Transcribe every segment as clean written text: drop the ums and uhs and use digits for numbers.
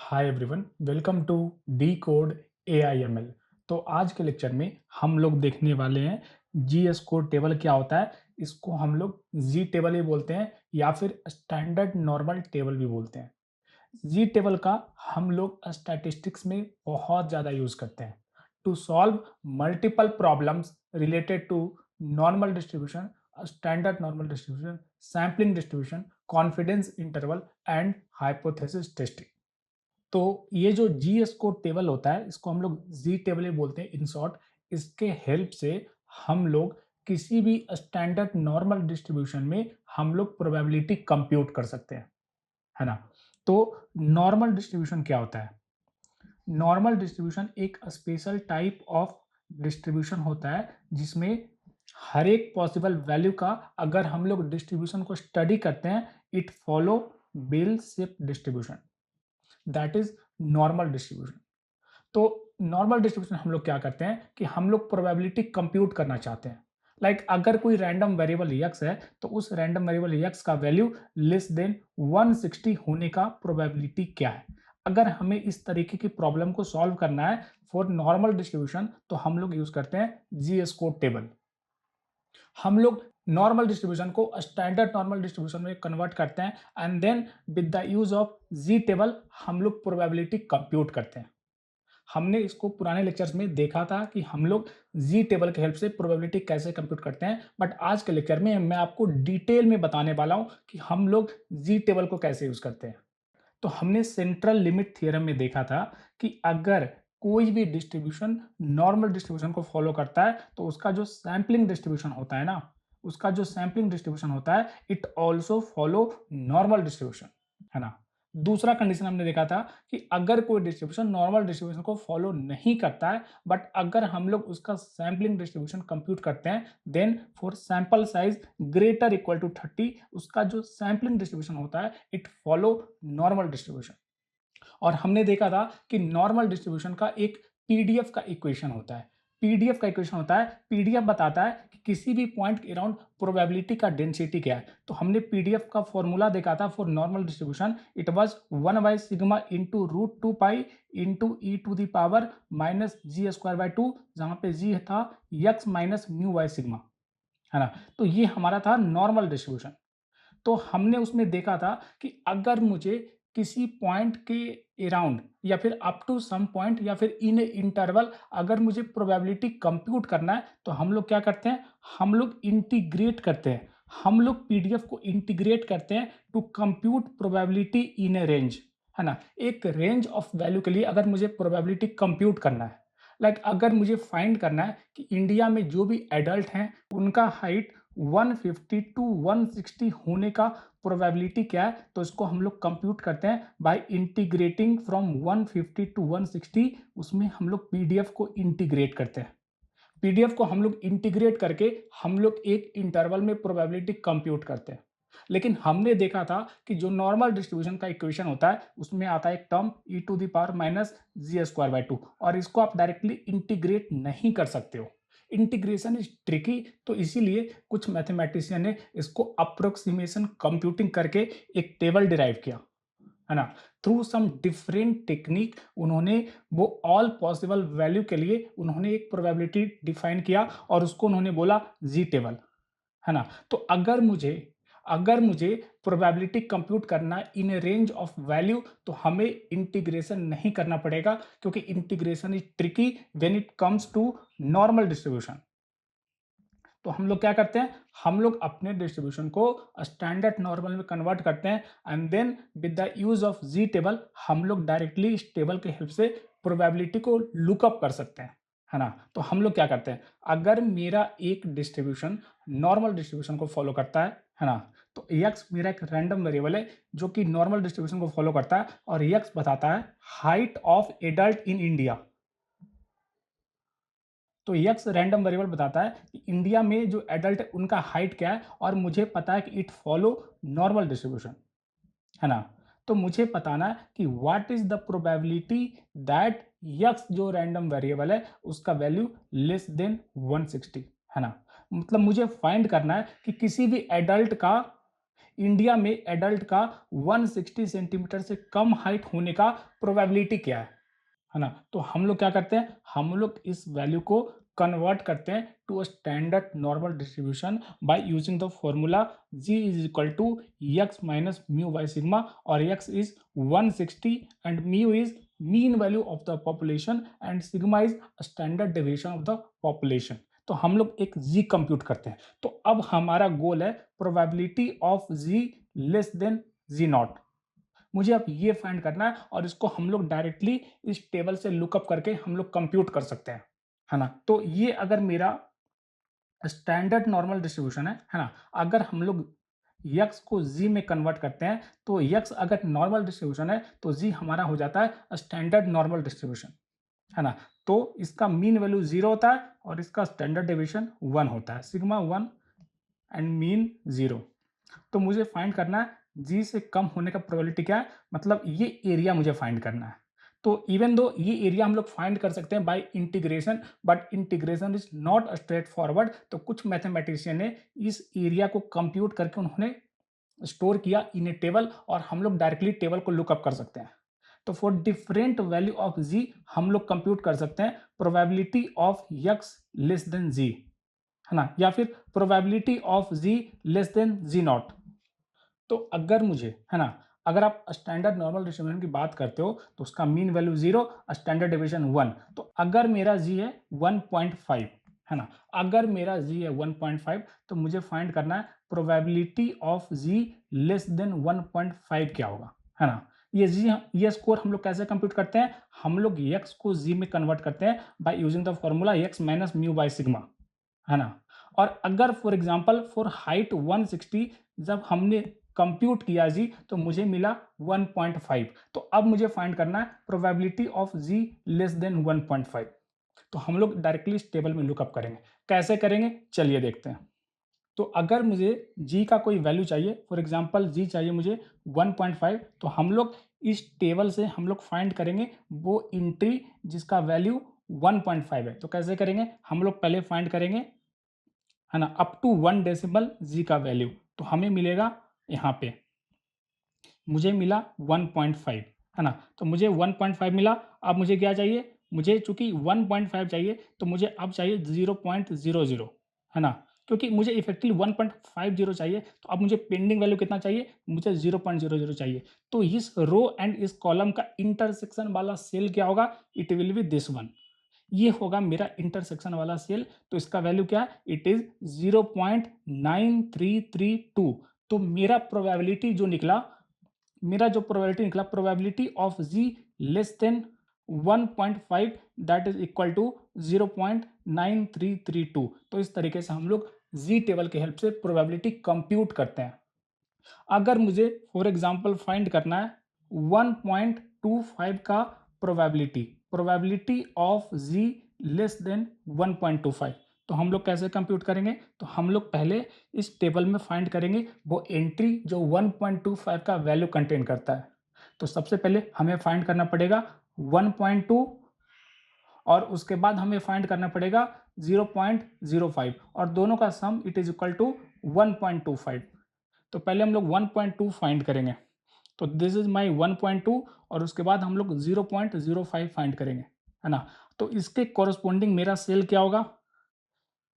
Hi everyone, welcome to the code AIML। तो आज के लेक्चर में हम लोग देखने वाले हैं जीएस कोड टेबल क्या होता है। इसको हम लोग जी टेबल भी बोलते हैं या फिर स्टैंडर्ड नॉर्मल टेबल भी बोलते हैं। जी टेबल का हम लोग स्टैटिस्टिक्स में बहुत ज़्यादा यूज़ करते हैं to solve multiple problems related to normal distribution, standard normal distribution, sampling distribution, confidence interval and hypothesis testing. तो ये जो जीएस कोड टेबल होता है, इसको हम लोग जी टेबल ही बोलते हैं इन शॉर्ट। इसके हेल्प से हम लोग किसी भी स्टैंडर्ड नॉर्मल डिस्ट्रीब्यूशन में हम लोग प्रोबेबिलिटी कंप्यूट कर सकते हैं, है ना। तो नॉर्मल डिस्ट्रीब्यूशन क्या होता है? नॉर्मल डिस्ट्रीब्यूशन एक स्पेशल टाइप ऑफ डिस्ट्रीब्यूशन होता है जिसमें हर एक पॉसिबल वैल्यू का अगर हम लोग डिस्ट्रीब्यूशन को स्टडी करते हैं, it follow bell shape distribution, that is normal distribution. तो नॉर्मल डिस्ट्रीब्यूशन हम लोग क्या करते हैं कि हम लोग प्रोबेबिलिटी कंप्यूट करना चाहते हैं। अगर कोई रैंडम वेरिएबल x है तो उस रैंडम वेरिएबल x का वैल्यू लेस देन 160 होने का प्रोबेबिलिटी क्या है। अगर हमें इस तरीके की प्रॉब्लम को सॉल्व करना है फॉर नॉर्मल डिस्ट्रीब्यूशन तो हम लोग यूज करते हैं जीएस कोड टेबल। हम लोग नॉर्मल डिस्ट्रीब्यूशन को स्टैंडर्ड नॉर्मल डिस्ट्रीब्यूशन में कन्वर्ट करते हैं and then with the use of Z table हम लोग प्रोबेबिलिटी कंप्यूट करते हैं। हमने इसको पुराने लेक्चर्स में देखा था कि हम लोग जी टेबल की हेल्प से प्रोबेबिलिटी कैसे कंप्यूट करते हैं, बट आज के लेक्चर में मैं आपको डिटेल में बताने वाला हूं कि हम लोग जी टेबल को कैसे यूज करते हैं। तो हमने सेंट्रल लिमिट थ्योरम में देखा था कि अगर कोई भी डिस्ट्रीब्यूशन नॉर्मल डिस्ट्रीब्यूशन को फॉलो करता है तो उसका जो सैम्पलिंग डिस्ट्रीब्यूशन होता है ना, उसका जो सैम्पलिंग डिस्ट्रीब्यूशन होता है it also follow normal distribution, है ना। दूसरा कंडीशन हमने देखा था कि अगर कोई डिस्ट्रीब्यूशन नॉर्मल डिस्ट्रीब्यूशन को फॉलो नहीं करता है बट अगर हम लोग उसका सैम्पलिंग डिस्ट्रीब्यूशन कंप्यूट करते हैं then for sample size greater equal to 30 उसका जो सैम्पलिंग डिस्ट्रीब्यूशन होता है इट फॉलो नॉर्मल डिस्ट्रीब्यूशन। और हमने देखा था कि नॉर्मल डिस्ट्रीब्यूशन का एक पीडीएफ का इक्वेशन होता है। पीडीएफ का इक्वेशन होता है, पीडीएफ बताता है कि किसी भी पॉइंट के अराउंड प्रोबेबिलिटी का डेंसिटी क्या है। तो हमने पीडीएफ का फॉर्मूला देखा था for normal distribution, it was 1/सिग्मा into root 2 pi into e to the power minus ji square by 2, जहां पे जी था x minus mu by sigma, है ना। तो ये हमारा था नॉर्मल डिस्ट्रीब्यूशन। तो हमने उसमें देखा था कि अगर मुझे किसी पॉइंट के अराउंड या फिर अप टू सम पॉइंट या फिर इन ए इंटरवल अगर मुझे प्रोबेबिलिटी कंप्यूट करना है तो हम लोग क्या करते हैं, हम लोग इंटीग्रेट करते हैं। हम लोग पीडीएफ को इंटीग्रेट करते हैं to compute probability in a range, है ना। एक रेंज ऑफ वैल्यू के लिए अगर मुझे प्रोबेबिलिटी कंप्यूट करना है, अगर मुझे फाइंड करना है कि इंडिया में जो भी एडल्ट हैं उनका हाइट 150 टू 160 होने का प्रोबेबिलिटी क्या है, तो इसको हम लोग कंप्यूट करते हैं बाय इंटीग्रेटिंग फ्रॉम 150 टू 160। उसमें हम लोग पीडीएफ को इंटीग्रेट करते हैं। पीडीएफ को हम लोग इंटीग्रेट करके हम लोग एक इंटरवल में प्रोबेबिलिटी कंप्यूट करते हैं। लेकिन हमने देखा था कि जो नॉर्मल डिस्ट्रीब्यूशन का इक्वेशन होता है उसमें आता है एक term e to the power minus ji square by 2, और इसको आप डायरेक्टली इंटीग्रेट नहीं कर सकते हो। इंटीग्रेशन इज ट्रिकी, तो इसीलिए कुछ मैथमेटिशियन ने इसको अप्रोक्सीमेशन कंप्यूटिंग करके एक टेबल डिराइव किया, है ना। थ्रू सम डिफरेंट टेक्निक उन्होंने वो ऑल पॉसिबल वैल्यू के लिए उन्होंने एक प्रोबेबिलिटी डिफाइन किया और उसको उन्होंने बोला जी टेबल, है ना। तो अगर मुझे प्रोबेबिलिटी कंप्यूट करना है इन रेंज ऑफ वैल्यू तो हमें इंटीग्रेशन नहीं करना पड़ेगा, क्योंकि integration is tricky when it comes to normal distribution. तो हम लोग क्या करते हैं, हम लोग अपने डिस्ट्रीब्यूशन को स्टैंडर्ड नॉर्मल में कन्वर्ट करते हैं and then with the use of Z table हम लोग डायरेक्टली इस टेबल के हेल्प से प्रोबेबिलिटी को लुकअप कर सकते हैं, है ना। तो हम लोग क्या करते हैं, अगर मेरा एक डिस्ट्रीब्यूशन नॉर्मल डिस्ट्रीब्यूशन को फॉलो करता है ना, तो एक्स मेरा एक रैंडम वेरिएबल है जो कि नॉर्मल डिस्ट्रीब्यूशन को फॉलो करता है और एक्स बताता है height of adult in India. तो यक्स रैंडम वेरिएबल बताता है कि इंडिया में जो एडल्ट है उनका हाइट क्या है, और मुझे पता है कि इट फॉलो नॉर्मल डिस्ट्रीब्यूशन, है ना। तो मुझे बताना है कि what is the probability that x जो रैंडम वेरिएबल है उसका वैल्यू लेस देन 160, है ना। मतलब मुझे फाइंड करना है कि किसी भी एडल्ट का इंडिया में एडल्ट का 160 सेंटीमीटर से कम हाइट होने का प्रोबेबिलिटी क्या है ना? तो हम लोग क्या करते हैं, हम लोग इस वैल्यू को कन्वर्ट करते हैं to a standard normal distribution by using the formula g is equal to x minus mu by sigma, और x is 160 and mu is mean value of the population and sigma is standard deviation of the population. तो हम लोग एक g compute करते हैं। तो अब हमारा गोल है probability of g less than g not. मुझे अब ये फाइंड करना है और इसको हम लोग डायरेक्टली इस टेबल से लुकअप करके हम लोग कंप्यूट कर सकते हैं, है ना? तो ये अगर मेरा स्टैंडर्ड नॉर्मल डिस्ट्रीब्यूशन है ना? अगर हम लोग x को z में कन्वर्ट करते हैं तो x अगर नॉर्मल डिस्ट्रीब्यूशन है तो z हमारा हो जाता है स्टैंडर्ड नॉर्मल डिस्ट्रीब्यूशन, है ना? तो इसका मीन वैल्यू 0 होता है और इसका स्टैंडर्ड डेविएशन 1 होता है, सिग्मा 1 एंड मीन 0। तो मुझे फाइंड करना है जी से कम होने का प्रोबेबिलिटी क्या है, मतलब ये एरिया मुझे फाइंड करना है। तो इवन दो ये एरिया हम लोग फाइंड कर सकते हैं bye integration, but integration is not straight forward. तो कुछ मैथमेटिशियन ने इस एरिया को कंप्यूट करके उन्होंने स्टोर किया इन ए टेबल और हम लोग डायरेक्टली टेबल को लुकअप कर सकते हैं। तो for different value of z हम लोग कंप्यूट कर सकते हैं probability of x less than z, है ना, या फिर probability of ji less than z naught. तो अगर मुझे, है ना, अगर आप स्टैंडर्ड नॉर्मल डिस्ट्रीब्यूशन की बात करते हो तो उसका मीन वैल्यू 0, स्टैंडर्ड डेविएशन 1। तो अगर मेरा जी है 1.5, है ना, अगर मेरा जी है 1.5 तो मुझे फाइंड करना है probability of ji less than 1.5 क्या होगा, है ना? ये जी, ये स्कोर हम लोग कैसे कंप्यूट करते हैं, हम लोग x को जी में कन्वर्ट करते हैं bye using the formula x minus mu by sigma, है ना? और अगर फॉर एग्जांपल फॉर हाइट 160 जब हमने कंप्यूट किया जी तो मुझे मिला 1.5। तो अब मुझे फाइंड करना है probability of ji less than 1.5। तो हम लोग डायरेक्टली इस टेबल में लुकअप करेंगे। कैसे करेंगे, चलिए देखते हैं। तो अगर मुझे जी का कोई वैल्यू चाहिए, फॉर एग्जांपल जी चाहिए मुझे 1.5, तो हम लोग इस टेबल से हम लोग फाइंड करेंगे वो एंट्री जिसका वैल्यू 1.5 है। तो कैसे करेंगे, हम लोग पहले फाइंड करेंगे, है ना, अप टू 1 डेसिमल जी का वैल्यू। तो हमें मिलेगा यहाँ पे, मुझे मिला 1.5, है ना? तो मुझे 1.5 मिला। अब मुझे क्या चाहिए, मुझे चूंकि 1.5 चाहिए तो मुझे अब चाहिए 0.00, है ना? क्योंकि मुझे इफेक्टिव 1.50 चाहिए, तो अब मुझे पेंडिंग वैल्यू कितना चाहिए, मुझे 0.00 चाहिए। तो इस रो एंड इस कॉलम का इंटरसेक्शन वाला सेल क्या होगा, it will be this one. ये होगा मेरा इंटरसेक्शन वाला सेल। तो इसका वैल्यू क्या है, इट इज 0.9332। तो मेरा प्रोबेबिलिटी जो निकला, मेरा जो प्रोबेबिलिटी निकला, probability of ji less than 1.5 that is equal to 0.9332। तो इस तरीके से हम लोग जी टेबल के हेल्प से प्रोबेबिलिटी कंप्यूट करते हैं। अगर मुझे फॉर एग्जांपल फाइंड करना है 1.25 का probability, probability of ji less than 1.25, तो हम लोग कैसे कंप्यूट करेंगे, तो हम लोग पहले इस टेबल में फाइंड करेंगे वो एंट्री जो 1.25 का वैल्यू कंटेन करता है। तो सबसे पहले हमें फाइंड करना पड़ेगा 1.2 और उसके बाद हमें फाइंड करना पड़ेगा 0.05 और दोनों का सम इट इज इक्वल टू 1.25। तो पहले हम लोग 1.2 फाइंड करेंगे, तो दिस इज माय 1.2 और उसके बाद हम लोग 0.05 फाइंड करेंगे, है ना? तो इसके कॉरस्पॉन्डिंग मेरा सेल क्या होगा,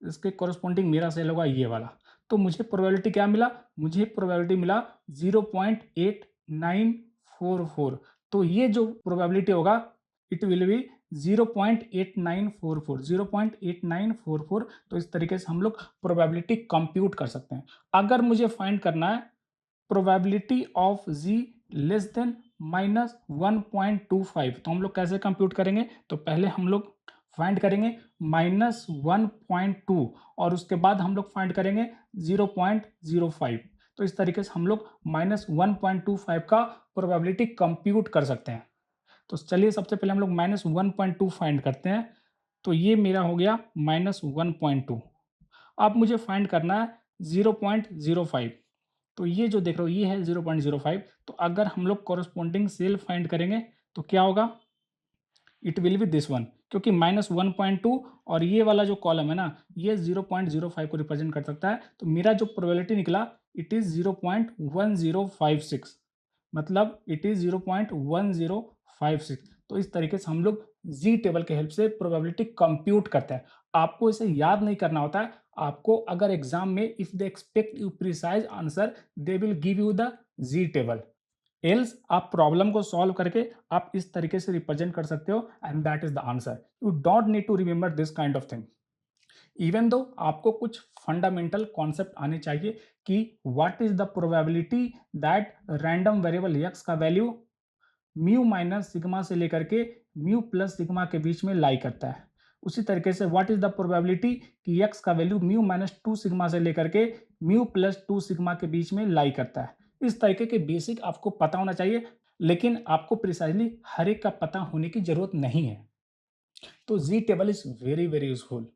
इसके कॉरस्पॉन्डिंग मेरा सेल होगा ये वाला। तो मुझे प्रोबेबिलिटी क्या मिला, मुझे प्रोबेबिलिटी मिला 0.8944। तो ये जो प्रोबेबिलिटी होगा इट विल बी 0.8944, 0.8944। तो इस तरीके से हम लोग प्रोबेबिलिटी कंप्यूट कर सकते हैं। अगर मुझे फाइंड करना है probability of ji less than -1.25, तो हम लोग कैसे कंप्यूट करेंगे, तो पहले हम लोग फाइंड करेंगे -1.2 और उसके बाद हम लोग फाइंड करेंगे 0.05। तो इस तरीके से हम लोग -1.25 का प्रोबेबिलिटी कंप्यूट कर सकते हैं। तो चलिए सबसे पहले हम लोग -1.2 फाइंड करते हैं। तो ये मेरा हो गया -1.2। अब मुझे फाइंड करना है 0.05। तो ये जो देख रहे हो ये है 0.05। तो अगर हम लोग कॉरस्पॉन्डिंग सेल फाइंड करेंगे तो क्या होगा, it will be this one, क्योंकि -1.2 और ये वाला जो कॉलम है ना, ये 0.05 को रिप्रेजेंट कर सकता है। तो मेरा जो प्रोबेबिलिटी निकला, इट इज़ 0.1056, मतलब इट इज़ 0.1056। तो इस तरीके से हम लोग जी टेबल के हेल्प से प्रोबेबिलिटी कंप्यूट करते हैं। आपको इसे याद नहीं करना होता है। आपको अगर एग्जाम में if they expect you precise answer, they will give you the Z table. Else आप प्रॉब्लम को सॉल्व करके आप इस तरीके से रिप्रेजेंट कर सकते हो, and that is the answer. You don't need to remember this kind of thing. Even though आपको कुछ फंडामेंटल कॉन्सेप्ट आने चाहिए कि what is the probability that random variable X का वैल्यू म्यू माइनस सिग्मा से लेकर के म्यू प्लस सिग्मा के बीच में लाई करता है। उसी तरीके से व्हाट इज द प्रोबेबिलिटी कि एक्स का वैल्यू म्यू माइनस 2 सिग्मा से लेकर के म्यू प्लस 2 सिग्मा के बीच में लाई करता है। इस तरीके के बेसिक आपको पता होना चाहिए, लेकिन आपको प्रिसाइजली हर एक का पता होने की जरूरत नहीं है। तो z table is very very useful,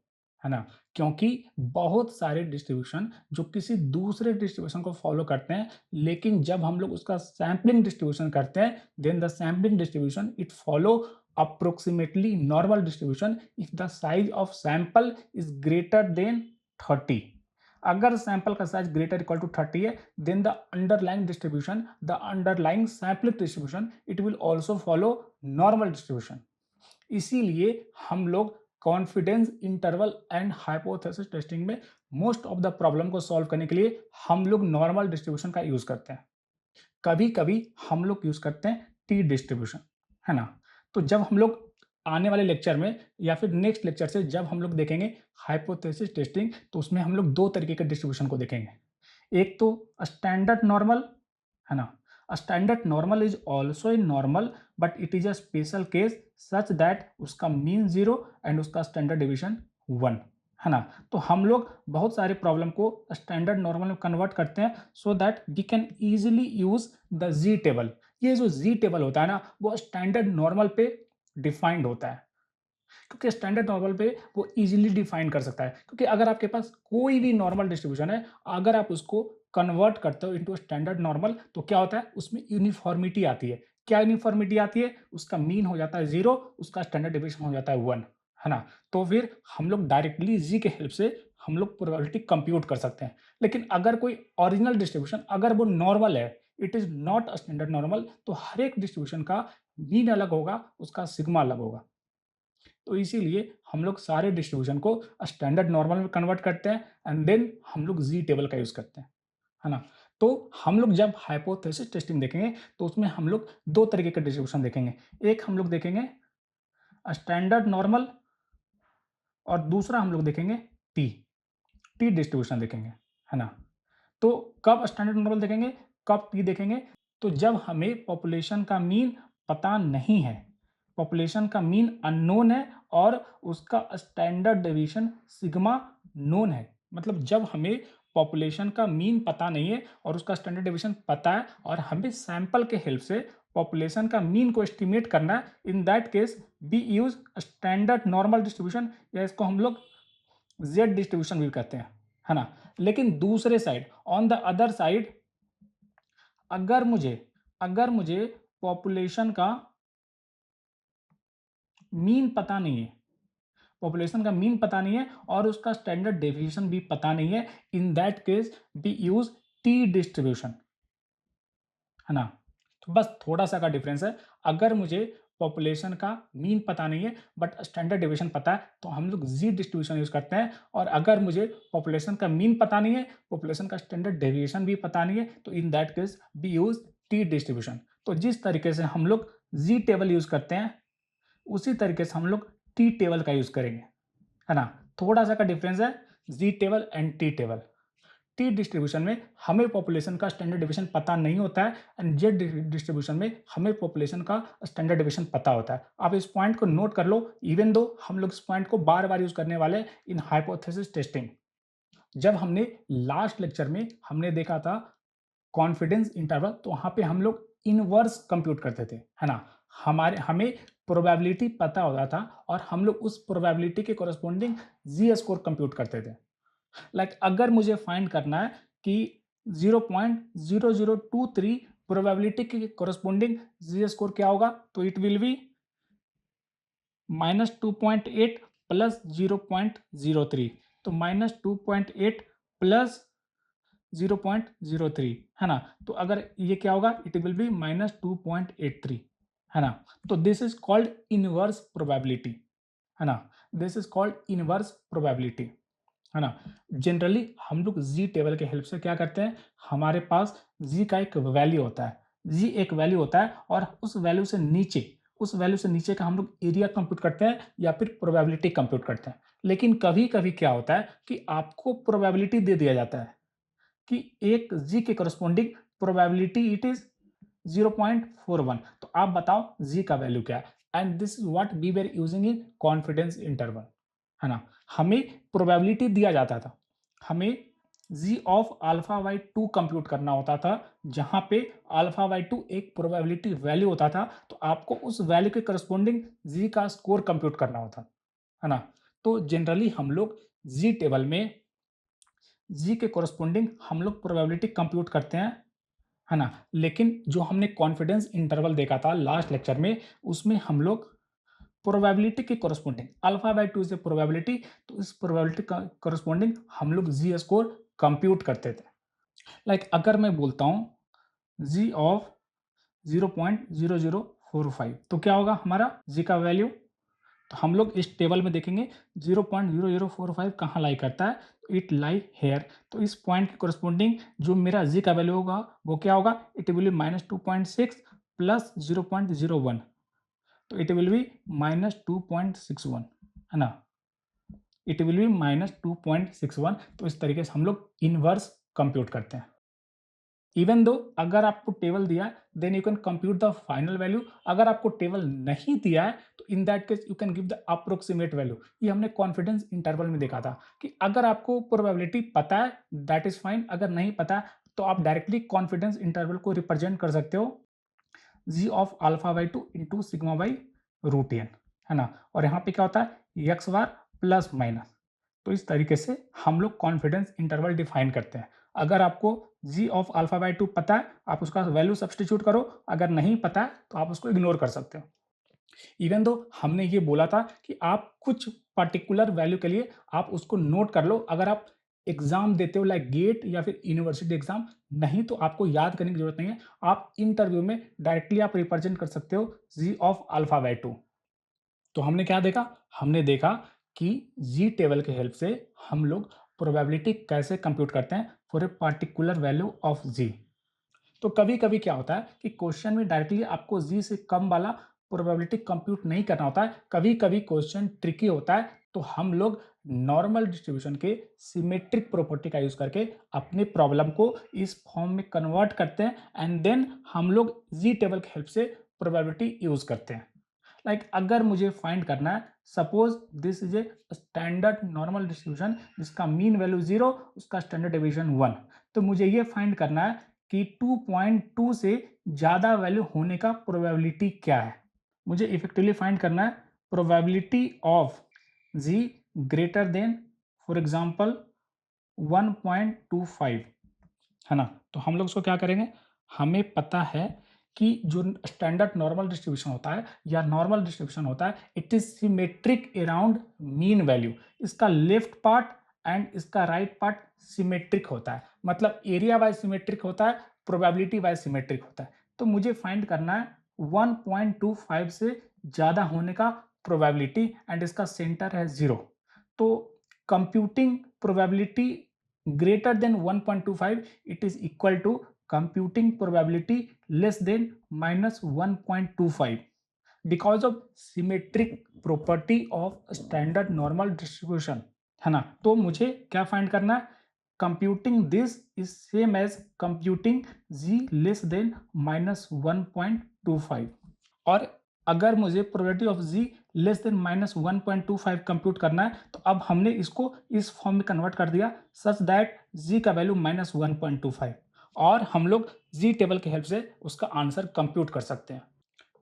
है ना, क्योंकि बहुत सारे डिस्ट्रीब्यूशन जो किसी दूसरे डिस्ट्रीब्यूशन को फॉलो करते हैं, लेकिन जब हम लोग उसका सैम्पलिंग डिस्ट्रीब्यूशन करते हैं, then the sampling distribution it follow approximately normal distribution if the size of sample is greater than 30। अगर सैंपल का साइज ग्रेटर इक्वल टू 30 है, then the underlying sampling distribution it will also follow normal distribution. इसीलिए हम लोग confidence interval and hypothesis testing में most of the problem को solve करने के लिए हम लोग नॉर्मल डिस्ट्रीब्यूशन का यूज करते हैं। कभी कभी हम लोग यूज करते हैं टी डिस्ट्रीब्यूशन, है ना। तो जब हम लोग आने वाले लेक्चर में या फिर नेक्स्ट लेक्चर से जब हम लोग देखेंगे हाइपोथेसिस टेस्टिंग, तो उसमें हम लोग दो तरीके के डिस्ट्रीब्यूशन को देखेंगे। एक तो स्टैंडर्ड नॉर्मल, है ना। Standard normal is also a normal, but it is a special case such that उसका मीन 0 एंड उसका स्टैंडर्ड डिवीजन 1, है ना। तो हम लोग बहुत सारे प्रॉब्लम को स्टैंडर्ड नॉर्मल में कन्वर्ट करते हैं so that we can easily use the Z table. ये जो जी टेबल होता है ना, वो स्टैंडर्ड नॉर्मल पे डिफाइंड होता है, क्योंकि स्टैंडर्ड नॉर्मल पे वो इजीली डिफाइन कर सकता है। क्योंकि अगर आपके पास कोई भी नॉर्मल डिस्ट्रीब्यूशन है, अगर आप उसको कन्वर्ट करते हो इनटू स्टैंडर्ड नॉर्मल, तो क्या होता है, उसमें यूनिफॉर्मिटी आती है। क्या यूनिफॉर्मिटी आती है, उसका मीन हो जाता है 0, उसका स्टैंडर्ड डिवीजन हो जाता है 1, है ना। तो फिर हम लोग डायरेक्टली जी के हेल्प से हम लोग प्रोबेबिलिटी कंप्यूट कर सकते हैं। लेकिन अगर कोई ओरिजिनल डिस्ट्रीब्यूशन अगर वो नॉर्मल है, it is not standard normal, तो हर एक डिस्ट्रीब्यूशन का मीन अलग होगा, उसका सिग्मा अलग होगा। तो इसीलिए हम लोग सारे डिस्ट्रीब्यूशन को स्टैंडर्ड नॉर्मल में कन्वर्ट करते हैं, एंड देन हम लोग जी टेबल का यूज करते हैं, है ना। तो हम लोग जब हाइपोथेसिस टेस्टिंग देखेंगे, तो उसमें हम लोग दो तरीके के डिस्ट्रीब्यूशन देखेंगे। एक हम लोग देखेंगे स्टैंडर्ड नॉर्मल, और दूसरा हम लोग देखेंगे टी टी डिस्ट्रीब्यूशन देखेंगे, है ना। तो कब स्टैंडर्ड नॉर्मल देखेंगे, कब टी देखेंगे, तो जब हमें पॉपुलेशन का मीन पता नहीं है, पॉपुलेशन का मीन अननोन है और उसका स्टैंडर्ड डेविएशन सिग्मा नोन है। मतलब जब हमें पॉपुलेशन का मीन पता नहीं है और उसका स्टैंडर्ड डेविएशन पता है, और हमें सैंपल के हेल्प से पॉपुलेशन का मीन को एस्टिमेट करना है, in that case we use standard normal distribution, या इसको हम लोग जेड डिस्ट्रीब्यूशन भी कहते हैं, है ना। लेकिन दूसरे side, on the other side, अगर मुझे अगर मुझे पॉपुलेशन का मीन पता नहीं है, पॉपुलेशन का मीन पता नहीं है और उसका स्टैंडर्ड डेविएशन भी पता नहीं है, in that case we use T distribution, है ना। तो बस थोड़ा सा का डिफरेंस है। अगर मुझे पॉपुलेशन का मीन पता नहीं है बट स्टैंडर्ड डेविएशन पता है, तो हम लोग जी डिस्ट्रीब्यूशन यूज करते हैं। और अगर मुझे पॉपुलेशन का मीन पता नहीं है, पॉपुलेशन का स्टैंडर्ड डेविएशन भी पता नहीं है, तो in that case we use T distribution. तो जिस तरीके से हम लोग जी टेबल यूज करते हैं, उसी तरीके से हम लोग टी टेबल का यूज करेंगे, है ना। थोड़ा सा का डिफरेंस है z table and t table. T distribution में हमें पॉपुलेशन का स्टैंडर्ड डिवीजन पता नहीं होता है, एंड जेड डिस्ट्रीब्यूशन में हमें पॉपुलेशन का स्टैंडर्ड डिवीजन पता होता है। आप इस पॉइंट को नोट कर लो, इवन दो हम लोग इस पॉइंट को बार बार यूज करने वाले इन हाइपोथेसिस टेस्टिंग। जब हमने लास्ट लेक्चर में हमने देखा था कॉन्फिडेंस इंटरवल, तो वहां पे हम लोग इनवर्स कंप्यूट करते थे, है ना। हमें प्रोबेबिलिटी पता होता था और हम लोग उस प्रोबेबिलिटी के कोरस्पॉन्डिंग जी स्कोर कंप्यूट करते थे। अगर मुझे फाइंड करना है कि 0.0023 प्रोबेबिलिटी के कोरस्पॉन्डिंग जी स्कोर क्या होगा, तो इट विल बी -2.8 प्लस 0.03, तो -2.8 प्लस 0.03, है ना? तो अगर ये क्या होगा, इट विल बी -2.83, है ना? तो this is called inverse probability, है ना? This is called inverse probability, है ना? जनरली हम लोग जी टेबल के हेल्प से क्या करते हैं, हमारे पास जी का एक वैल्यू होता है, जी एक वैल्यू होता है और उस वैल्यू से नीचे का हम लोग एरिया कंप्यूट करते हैं या फिर प्रोबेबिलिटी कंप्यूट करते हैं। लेकिन कभी कभी क्या होता है कि आपको प्रोबेबिलिटी दे दिया जाता है कि एक जी के करस्पॉन्डिंग प्रोबेबिलिटी इट इज 0.41, तो आप बताओ जी का वैल्यू क्या है, and this is what we were using in confidence interval, है ना? हमें प्रोबेबिलिटी दिया जाता था, हमें z of alpha by two compute करना होता था, जहां पे अल्फा बाई टू एक प्रोबेबिलिटी वैल्यू होता था, तो आपको उस वैल्यू के करस्पॉन्डिंग जी का स्कोर कंप्यूट करना होता, है ना? तो जनरली हम लोग जी टेबल में जी के कोरस्पोंडिंग हम लोग प्रोबेबिलिटी कंप्यूट करते हैं, है ना? लेकिन जो हमने कॉन्फिडेंस इंटरवल देखा था लास्ट लेक्चर में, उसमें हम लोग प्रोबेबिलिटी के corresponding alpha by two is a probability, तो इस प्रोबेबिलिटी का कोरस्पोंडिंग हम लोग जी स्कोर कंप्यूट करते थे। लाइक अगर मैं बोलता हूँ जी ऑफ 0.0045, तो क्या होगा हमारा जी का वैल्यू? तो हम लोग इस टेबल में देखेंगे 0.0045 कहाँ लाई करता है, इट लाई हेयर। तो इस पॉइंट के कोरस्पोंडिंग जो मेरा जी का वैल्यू होगा वो क्या होगा, इट विल बी -2.6 प्लस 0.01, तो इट विल बी -2.61, है ना? इट विल बी -2.61, तो इस तरीके से हम लोग इनवर्स कंप्यूट करते हैं। इवन दो अगर आपको टेबल दिया है then you can compute the final value, अगर आपको टेबल नहीं दिया है तो in that case you can give the approximate value. ये हमने कॉन्फिडेंस इंटरवल में देखा था कि अगर आपको प्रोबेबिलिटी पता है दैट इज फाइन, अगर नहीं पता तो आप डायरेक्टली कॉन्फिडेंस इंटरवल को रिप्रेजेंट कर सकते हो z of alpha by two into sigma by root n, है ना? और यहाँ पे क्या होता है एक्स बार प्लस माइनस, तो इस तरीके से हम लोग कॉन्फिडेंस इंटरवल डिफाइन करते हैं। अगर आपको जी ऑफ अल्फा बाई टू पता है आप उसका वैल्यू सब्सटीट्यूट करो, अगर नहीं पता है तो आप उसको इग्नोर कर सकते हो। इवन दो हमने ये बोला था कि आप कुछ पर्टिकुलर वैल्यू के लिए आप उसको नोट कर लो, अगर आप एग्जाम देते हो लाइक गेट या फिर यूनिवर्सिटी एग्जाम, नहीं तो आपको याद करने की जरूरत नहीं है, आप इंटरव्यू में डायरेक्टली आप रिप्रेजेंट कर सकते हो z of alpha by to. तो हमने क्या देखा, हमने देखा कि जी टेबल के हेल्प से हम लोग प्रोबेबिलिटी कैसे कंप्यूट करते हैं for a particular value of z. तो कभी कभी क्या होता है कि क्वेश्चन में डायरेक्टली आपको जी से कम वाला प्रोबेबिलिटी कंप्यूट नहीं करना होता है, कभी कभी क्वेश्चन ट्रिकी होता है, तो हम लोग नॉर्मल डिस्ट्रीब्यूशन के सिमेट्रिक प्रॉपर्टी का यूज करके अपने प्रॉब्लम को इस फॉर्म में कन्वर्ट करते हैं एंड देन हम लोग जी टेबल की हेल्प से प्रोबेबिलिटी यूज करते हैं। लाइक अगर मुझे फाइंड करना है, suppose this is a standard normal distribution जिसका मीन वैल्यू 0, उसका स्टैंडर्ड डेविएशन 1, तो मुझे ये फाइंड करना है कि 2.2 से ज़्यादा वैल्यू होने का प्रोबेबिलिटी क्या है। मुझे इफेक्टिवली फाइंड करना है probability of Z greater than for example 1.25, है ना? तो हम लोग उसको क्या करेंगे, हमें पता है कि जो स्टैंडर्ड नॉर्मल डिस्ट्रीब्यूशन होता है या नॉर्मल डिस्ट्रीब्यूशन होता है it is symmetric around mean value, इसका लेफ्ट पार्ट एंड इसका राइट पार्ट सिमेट्रिक होता है, मतलब एरिया वाइज सिमेट्रिक होता है, प्रोबेबिलिटी वाइज सिमेट्रिक होता है। तो मुझे फाइंड करना है 1.25 से ज़्यादा होने का प्रोबेबिलिटी एंड इसका सेंटर है 0। तो computing probability greater than 1.25 it is equal to computing probability less than -1.25 because of symmetric property of standard normal distribution, है ना? तो मुझे क्या फाइंड करना है, computing this is same as computing Z less than -1.25। और अगर मुझे probability of ji less than -1.25 compute करना है तो अब हमने इसको इस फॉर्म में कन्वर्ट कर दिया सच दैट जी का वैल्यू -1.25, और हम लोग जी टेबल की हेल्प से उसका आंसर कंप्यूट कर सकते हैं।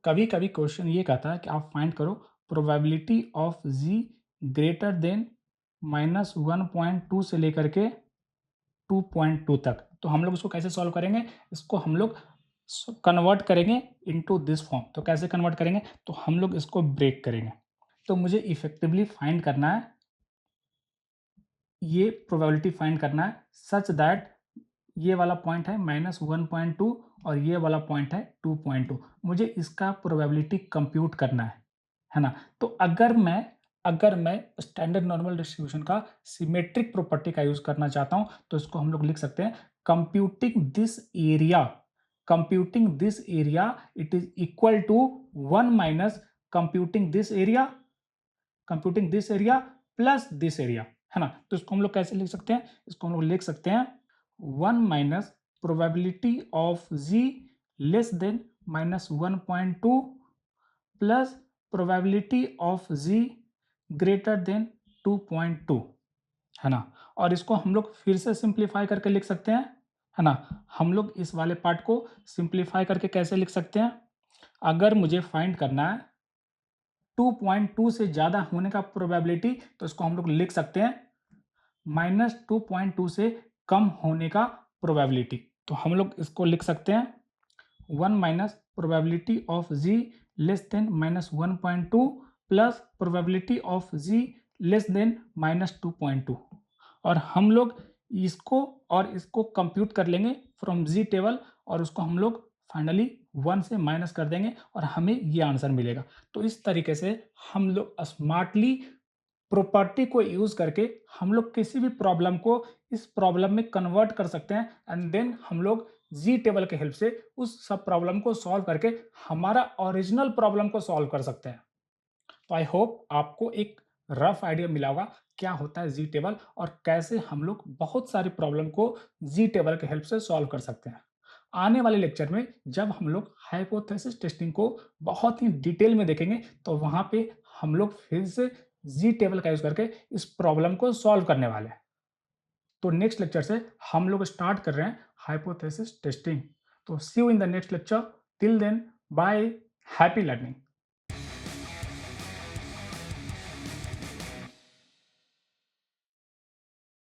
कभी कभी क्वेश्चन ये कहता है कि आप फाइंड करो probability of Z greater than -1.2 से लेकर के 2.2 तक। तो हम लोग इसको कैसे सॉल्व करेंगे, इसको हम लोग कन्वर्ट करेंगे इनटू दिस फॉर्म। तो कैसे कन्वर्ट करेंगे, तो हम लोग इसको ब्रेक करेंगे। तो मुझे इफेक्टिवली फाइंड करना है, ये प्रोबेबिलिटी फाइंड करना है सच दैट ये वाला पॉइंट है -1.2 और ये वाला पॉइंट है 2.2। मुझे इसका प्रोबेबिलिटी कंप्यूट करना है ना? तो अगर मैं स्टैंडर्ड नॉर्मल डिस्ट्रीब्यूशन का सिमेट्रिक प्रॉपर्टी का यूज़ करना चाहता हूँ, तो इसको हम लोग लिख सकते हैं computing this area, it is equal to 1 minus computing this area plus this area, है ना? तो इसको हम लोग कैसे लिख सकते हैं? इसको हम लोग लिख सकते हैं 1 minus probability of z less than -1.2 plus probability of z greater than 2.2, है ना? और इसको हम लोग फिर से सिंप्लीफाई करके लिख सकते हैं, है ना? हम लोग इस वाले पार्ट को सिंप्लीफाई करके कैसे लिख सकते हैं? अगर मुझे फाइंड करना है 2.2 से ज़्यादा होने का प्रोबेबिलिटी, तो इसको हम लोग लिख सकते हैं -2.2 से कम होने का प्रोबेबिलिटी। तो हम लोग इसको लिख सकते हैं 1 minus probability of z less than -1.2 plus probability of z less than -2.2, और हम लोग इसको कंप्यूट कर लेंगे फ्रॉम जी टेबल, और उसको हम लोग फाइनली 1 से माइनस कर देंगे और हमें ये आंसर मिलेगा। तो इस तरीके से हम लोग स्मार्टली प्रॉपर्टी को यूज़ करके हम लोग किसी भी प्रॉब्लम को इस प्रॉब्लम में कन्वर्ट कर सकते हैं, एंड देन हम लोग जी टेबल के हेल्प से उस सब प्रॉब्लम को सॉल्व करके हमारा ओरिजिनल प्रॉब्लम को सॉल्व कर सकते हैं। तो आई होप आपको एक रफ आइडिया मिला होगा क्या होता है जी टेबल और कैसे हम लोग बहुत सारी प्रॉब्लम को जी टेबल के हेल्प से सॉल्व कर सकते हैं। आने वाले लेक्चर में जब हम लोग हाइपोथेसिस टेस्टिंग को बहुत ही डिटेल में देखेंगे, तो वहां पे हम लोग फिर से जी टेबल का यूज करके इस प्रॉब्लम को सॉल्व करने वाले हैं। तो नेक्स्ट लेक्चर से हम लोग स्टार्ट कर रहे हैं हाइपोथेसिस टेस्टिंग। तो see you in the next lecture. Till then bye, happy learning.